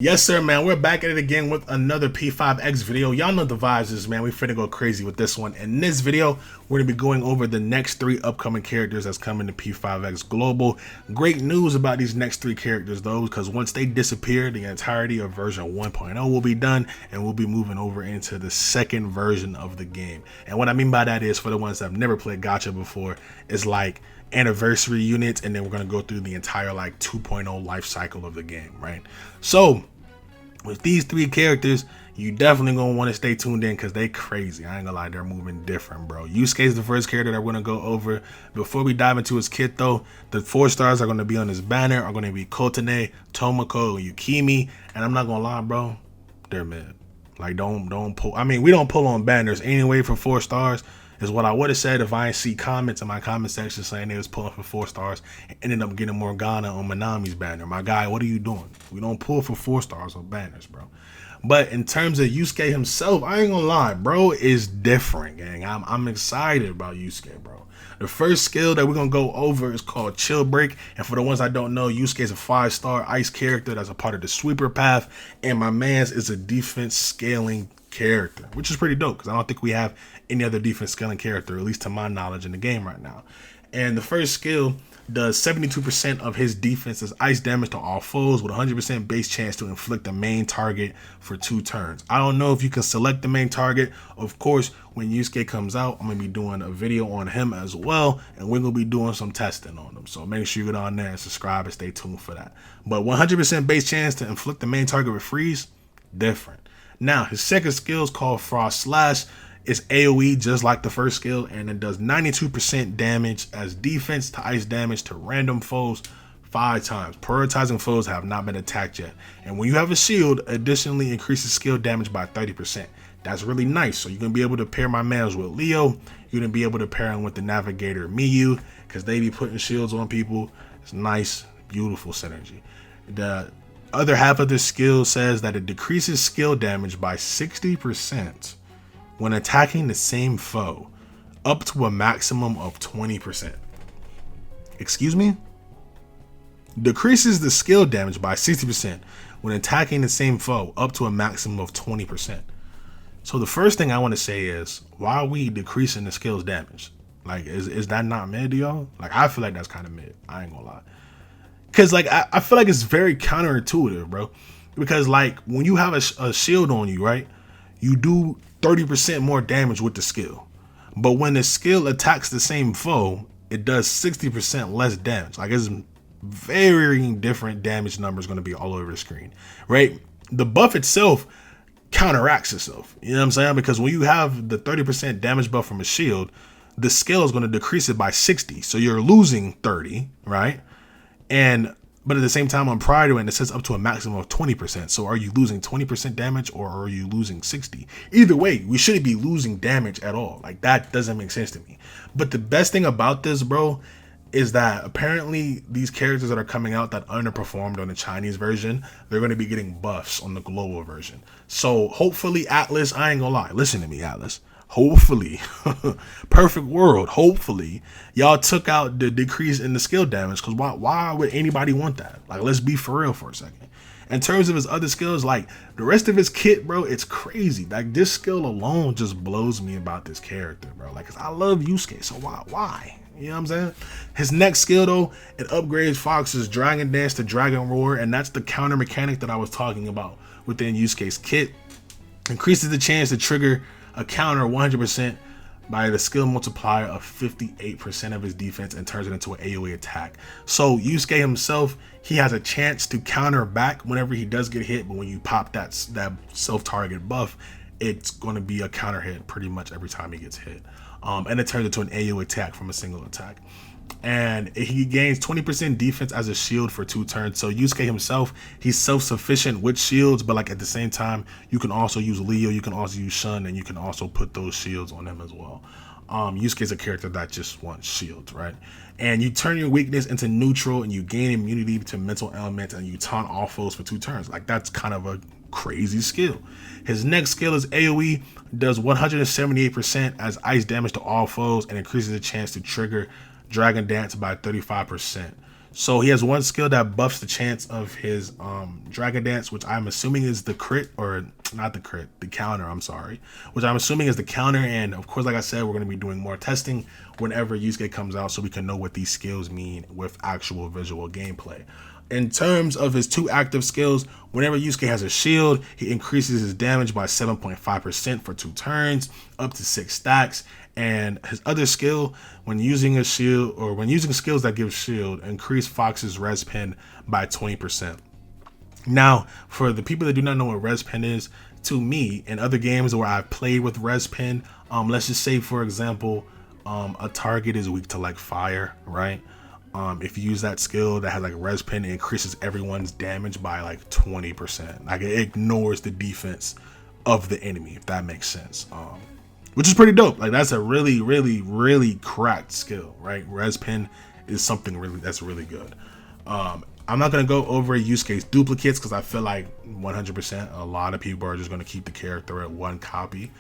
Yes, sir, man. We're back at it again with another P5X video. Y'all know the vibes is, man. We finna go crazy with this one. In this video, we're gonna be going over the next 3 upcoming characters that's coming to P5X Global. Great news about these next 3 characters, though, because once they disappear, the entirety of version 1.0 will be done, and we'll be moving over into the second version of the game. And what I mean by that is, for the ones that have never played Gacha before, it's like anniversary units, and then we're gonna go through the entire like 2.0 life cycle of the game, right? So with these 3 characters, you definitely gonna want to stay tuned in because they crazy. I ain't gonna lie, they're moving different, bro. Yusuke is the first character that we're gonna go over. Before we dive into his kit, though, the 4 stars are gonna be on his banner are gonna be Kotane, Tomoko, Yukimi, and I'm not gonna lie, bro, they're mid. Like, don't pull. I mean, we don't pull on banners anyway for 4 stars. Is what I would have said if I ain't see comments in my comment section saying they was pulling for 4 stars and ended up getting Morgana on Manami's banner. My guy, what are you doing? We don't pull for 4 stars on banners, bro. But in terms of Yusuke himself, I ain't gonna lie, bro, is different, gang. I'm excited about Yusuke, bro. The first skill that we're gonna go over is called Chill Break. And for the ones I don't know, Yusuke is a 5-star ice character that's a part of the sweeper path. And my man's is a defense scaling character, which is pretty dope because I don't think we have any other defense scaling character, at least to my knowledge, in the game right now. And the first skill does 72% of his defense as ice damage to all foes with 100% base chance to inflict the main target for 2 turns. I don't know if you can select the main target. Of course, when Yusuke comes out, I'm going to be doing a video on him as well, and we're going to be doing some testing on him. So make sure you get on there and subscribe and stay tuned for that. But 100% base chance to inflict the main target with freeze, different. Now, his second skill is called Frost Slash. It's AoE just like the first skill, and it does 92% damage as defense to ice damage to random foes 5 times. Prioritizing foes have not been attacked yet. And when you have a shield, additionally increases skill damage by 30%. That's really nice. So you're going to be able to pair my mans with Leo. You're going to be able to pair him with the Navigator Miyu because they be putting shields on people. It's nice, beautiful synergy. The other half of the skill says that it decreases skill damage by 60% when attacking the same foe, up to a maximum of 20%. Excuse me? Decreases the skill damage by 60% when attacking the same foe, up to a maximum of 20%. So the first thing I want to say is, why are we decreasing the skill's damage? Like, is that not mid, y'all? Like, I feel like that's kind of mid. I ain't gonna lie. Because, like, I feel like it's very counterintuitive, bro. Because, like, when you have a shield on you, right, you do 30% more damage with the skill. But when the skill attacks the same foe, it does 60% less damage. Like, it's very different damage numbers going to be all over the screen, right? The buff itself counteracts itself. You know what I'm saying? Because when you have the 30% damage buff from a shield, the skill is going to decrease it by 60. So you're losing 30, right? But at the same time on prior to it says up to a maximum of 20%. So are you losing 20% damage or are you losing 60? Either way, we shouldn't be losing damage at all. Like, that doesn't make sense to me. But the best thing about this, bro, is that apparently these characters that are coming out that underperformed on the Chinese version, they're going to be getting buffs on the global version. So hopefully Atlas, I ain't gonna lie, listen to me, Atlas. Hopefully, perfect world, hopefully y'all took out the decrease in the skill damage, because why would anybody want that? Like, let's be for real for a second. In terms of his other skills, like the rest of his kit, bro, it's crazy. Like, this skill alone just blows me about this character, bro. Like, 'cause I love Yusuke, so why? You know what I'm saying? His next skill, though, it upgrades Fox's Dragon Dance to Dragon Roar, and that's the counter mechanic that I was talking about within Yusuke's kit. Increases the chance to trigger a counter 100% by the skill multiplier of 58% of his defense and turns it into an AoE attack. So Yusuke himself, he has a chance to counter back whenever he does get hit, but when you pop that self-target buff, it's going to be a counter hit pretty much every time he gets hit. And it turns into an AoE attack from a single attack. And he gains 20% defense as a shield for 2 turns. So Yusuke himself, he's self-sufficient with shields, but like at the same time, you can also use Leo, you can also use Shun, and you can also put those shields on him as well. Yusuke is a character that just wants shields, right? And you turn your weakness into neutral, and you gain immunity to mental elements, and you taunt all foes for 2 turns. Like, that's kind of a crazy skill. His next skill is AoE, does 178% as ice damage to all foes, and increases the chance to trigger Dragon Dance by 35%. So he has one skill that buffs the chance of his Dragon Dance, which I'm assuming is the crit, or not the crit, the counter, I'm sorry. Which I'm assuming is the counter, and of course, like I said, we're going to be doing more testing whenever Yusuke comes out so we can know what these skills mean with actual visual gameplay. In terms of his 2 active skills, whenever Yusuke has a shield, he increases his damage by 7.5% for 2 turns, up to 6 stacks. And his other skill, when using a shield, or when using skills that give shield, increase Fox's res pen by 20%. Now, for the people that do not know what res pen is, to me, in other games where I've played with res pen, let's just say, for example, a target is weak to like fire, right? If you use that skill that has like res pen, it increases everyone's damage by like 20%. Like it ignores the defense of the enemy, if that makes sense. Which is pretty dope. Like that's a really, really, really cracked skill, right? Res pen is something that's really good. I'm not gonna go over Yusuke's duplicates because I feel like 100% a lot of people are just gonna keep the character at 1 copy.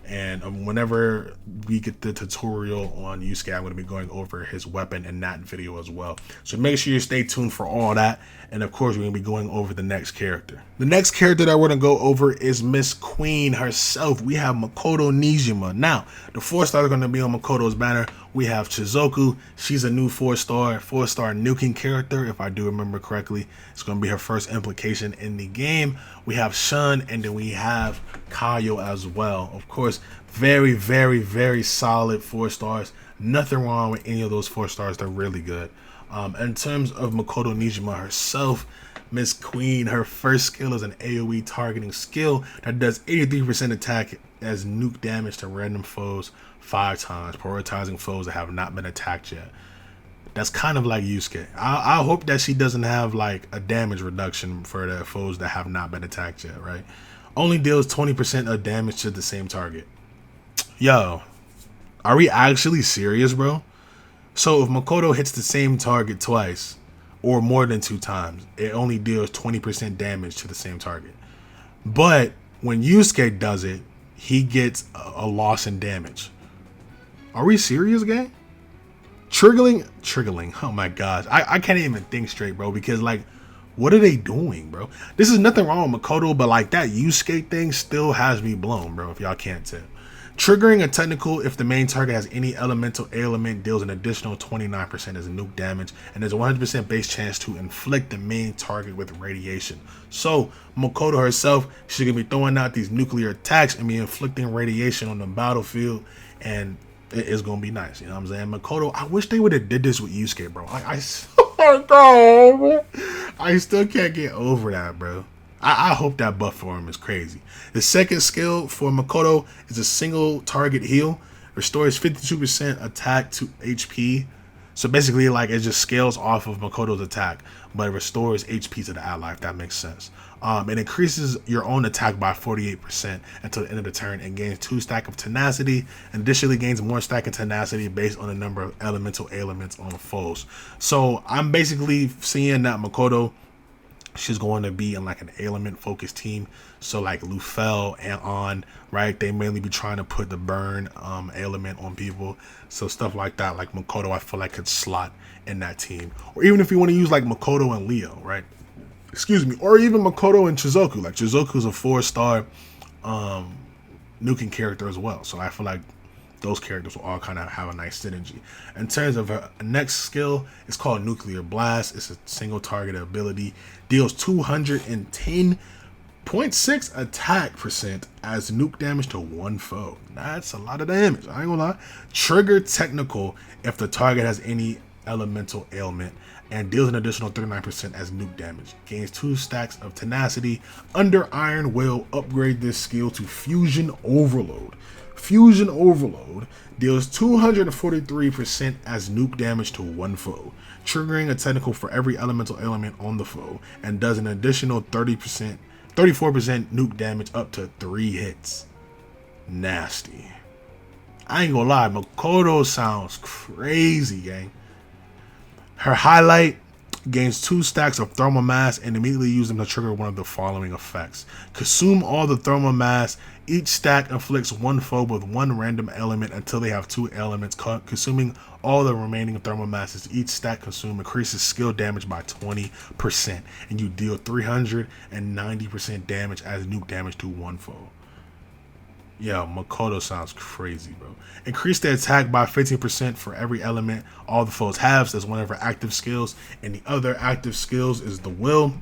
And whenever we get the tutorial on Yusuke, I'm going to be going over his weapon in that video as well. So make sure you stay tuned for all that. And of course, we're going to be going over the next character. The next character that we're going to go over is Miss Queen herself. We have Makoto Nijima. Now, the 4-star are going to be on Makoto's banner. We have Chizoku. She's a new 4-star nuking character, if I do remember correctly. It's going to be her first implication in the game. We have Shun, and then we have Kayo as well. Of course, very, very, very solid 4 stars. Nothing wrong with any of those 4 stars. They're really good. In terms of Makoto Nijima herself, Miss Queen, her first skill is an AoE targeting skill that does 83% attack as nuke damage to random foes 5 times, prioritizing foes that have not been attacked yet. That's kind of like Yusuke. I hope that she doesn't have like a damage reduction for the foes that have not been attacked yet, right? Only deals 20% of damage to the same target. Yo, are we actually serious, bro? So if Makoto hits the same target twice, or more than 2 times, it only deals 20% damage to the same target. But when Yusuke does it, he gets a loss in damage. Are we serious, gang? Triggering. Oh my gosh. I can't even think straight, bro, because like, what are they doing, bro? This is nothing wrong with Makoto, but like that Yusuke thing still has me blown, bro, if y'all can't tell. Triggering a technical if the main target has any elemental ailment deals an additional 29% as nuke damage, and there's a 100% base chance to inflict the main target with radiation. So Makoto herself, she's gonna be throwing out these nuclear attacks and be inflicting radiation on the battlefield, and it's gonna be nice. You know what I'm saying? Makoto, I wish they would have did this with Yusuke, bro. I still can't get over that, bro. I hope that buff for him is crazy. The second skill for Makoto is a single target heal. Restores 52% attack to HP. So basically, like, it just scales off of Makoto's attack, but it restores HP to the ally, if that makes sense. It increases your own attack by 48% until the end of the turn and gains 2 stack of tenacity, and additionally gains more stack of tenacity based on the number of elemental ailments on foes. So I'm basically seeing that Makoto, she's going to be in like an ailment focused team. So like Lufel and On, right? They mainly be trying to put the burn ailment on people. So stuff like that, like Makoto, I feel like could slot in that team. Or even if you want to use like Makoto and Leo, right? Excuse me. Or even Makoto and Chizoku. Like Chizoku's a 4-star nuking character as well. So I feel like those characters will all kind of have a nice synergy. In terms of her next skill, it's called Nuclear Blast. It's a single target ability. Deals 210.6 attack percent as nuke damage to 1 foe. That's a lot of damage. I ain't gonna lie. Trigger technical if the target has any elemental ailment, and deals an additional 39% as nuke damage. Gains 2 stacks of tenacity. Under Iron will upgrade this skill to Fusion Overload. Fusion Overload deals 243% as nuke damage to 1 foe, triggering a technical for every elemental ailment on the foe, and does an additional 34% nuke damage up to 3 hits. Nasty. I ain't gonna lie, Makoto sounds crazy, gang. Her highlight Gains 2 stacks of thermal mass and immediately use them to trigger one of the following effects. Consume all the thermal mass. Each stack inflicts one foe with one random element until they have 2 elements. Consuming all the remaining thermal masses each stack consumed increases skill damage by 20%, and you deal 390% damage as nuke damage to one foe. Yo, Makoto sounds crazy, bro. Increase the attack by 15% for every element all the foes have. That's one of her active skills. And the other active skills is the will.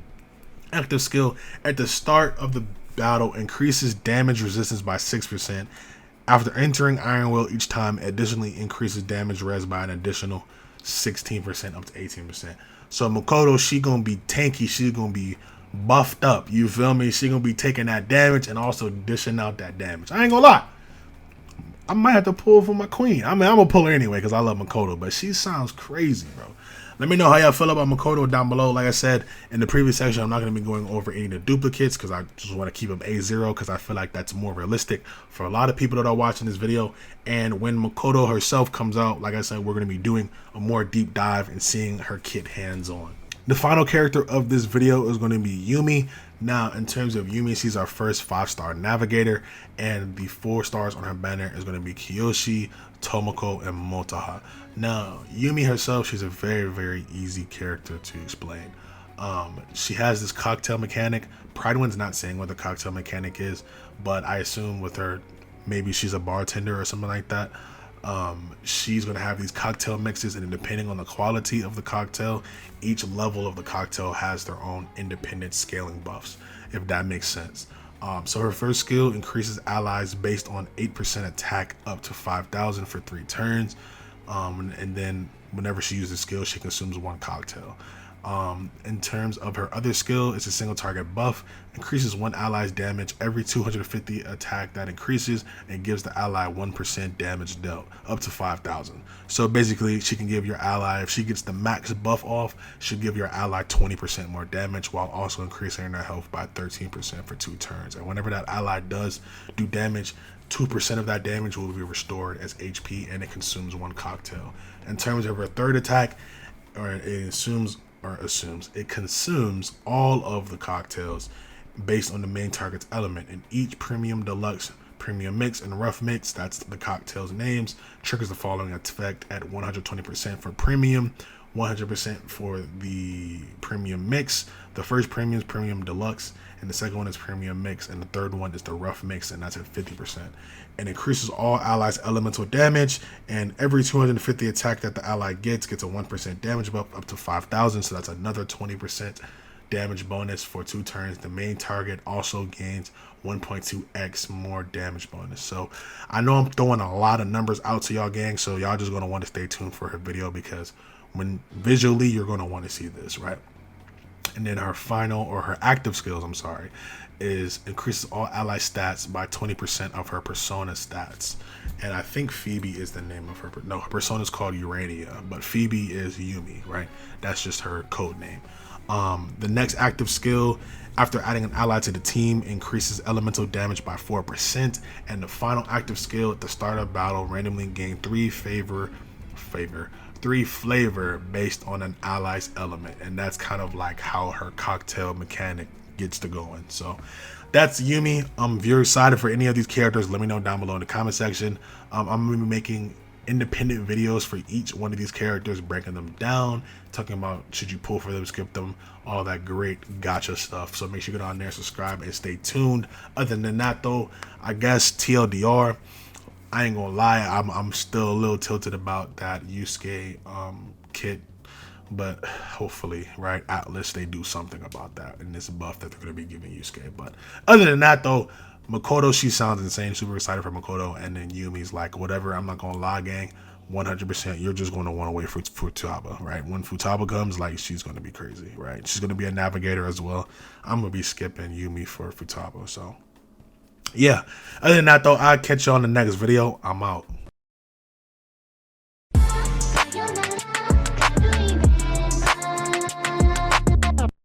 Active skill at the start of the battle increases damage resistance by 6%. After entering Iron Will each time, additionally increases damage res by an additional 16% up to 18%. So Makoto, she gonna be tanky. She's gonna be buffed up, you feel me? She gonna be taking that damage and also dishing out that damage. I ain't gonna lie, I might have to pull for my queen. I mean, I'm gonna pull her anyway because I love Makoto, but she sounds crazy, bro. Let me know how y'all feel about Makoto down below. Like I said in the previous section, I'm not going to be going over any of the duplicates because I just want to keep them A0 because I feel like that's more realistic for a lot of people that are watching this video. And when Makoto herself comes out, like I said, we're going to be doing a more deep dive and seeing her kit hands-on. The final character of this video is going to be Yumi. Now, in terms of Yumi, she's our first 5-star navigator, and the 4 stars on her banner is going to be Kiyoshi, Tomoko, and Motoha. Now, Yumi herself, she's a very, very easy character to explain. She has this cocktail mechanic. Prideone's not saying what the cocktail mechanic is, but I assume with her, maybe she's a bartender or something like that. She's going to have these cocktail mixes, and depending on the quality of the cocktail, each level of the cocktail has their own independent scaling buffs, if that makes sense. So her first skill increases allies based on 8% attack up to 5,000 for 3 turns. And then whenever she uses skill, she consumes 1 cocktail. In terms of her other skill, it's a single target buff, increases 1 ally's damage every 250 attack that increases, and gives the ally 1% damage dealt up to 5,000. So basically, she can give your ally, if she gets the max buff off, she'll give your ally 20% more damage while also increasing their health by 13% for 2 turns. And whenever that ally does do damage, 2% of that damage will be restored as HP, and it consumes 1 cocktail. In terms of her third attack, it consumes all of the cocktails based on the main target's element, and each premium, deluxe, premium mix, and rough mix, that's the cocktail's names, triggers the following effect at 120% for premium, 100% for the premium mix. The first premium is premium deluxe, and the second one is premium mix, and the third one is the rough mix, and that's at 50%. And increases all allies' elemental damage, and every 250 attack that the ally gets a 1% damage buff up to 5,000, so that's another 20% damage bonus for 2 turns. The main target also gains 1.2x more damage bonus. So I know I'm throwing a lot of numbers out to y'all, gang, so y'all just gonna want to stay tuned for her video, because when visually you're gonna want to see this, right? And then her final, or her active skills, I'm sorry, is increases all ally stats by 20% of her persona stats. And I think Phoebe is the name of her. No, her persona is called Urania, but Phoebe is Yumi, right? That's just her code name. The next active skill, after adding an ally to the team, increases elemental damage by 4%. And the final active skill, at the start of battle, randomly gain 3 flavor based on an ally's element, and that's kind of like how her cocktail mechanic gets to going. So that's Yumi. If you're excited for any of these characters, let me know down below in the comment section. I'm gonna be making independent videos for each one of these characters, breaking them down, talking about should you pull for them, skip them, all that great gotcha stuff. So make sure you get on there, subscribe, and stay tuned. Other than that though, I guess TLDR, I ain't gonna lie, I'm still a little tilted about that Yusuke kit, but hopefully, right, Atlas, they do something about that in this buff that they're gonna be giving Yusuke. But other than that though, Makoto, she sounds insane. Super excited for Makoto. And then Yumi's like, whatever, I'm not gonna lie, gang, 100% you're just gonna want to wait for Futaba, right? When Futaba comes, like, she's gonna be crazy, right? She's gonna be a navigator as well. I'm gonna be skipping Yumi for Futaba. So yeah, other than that though, I'll catch you on the next video. I'm out.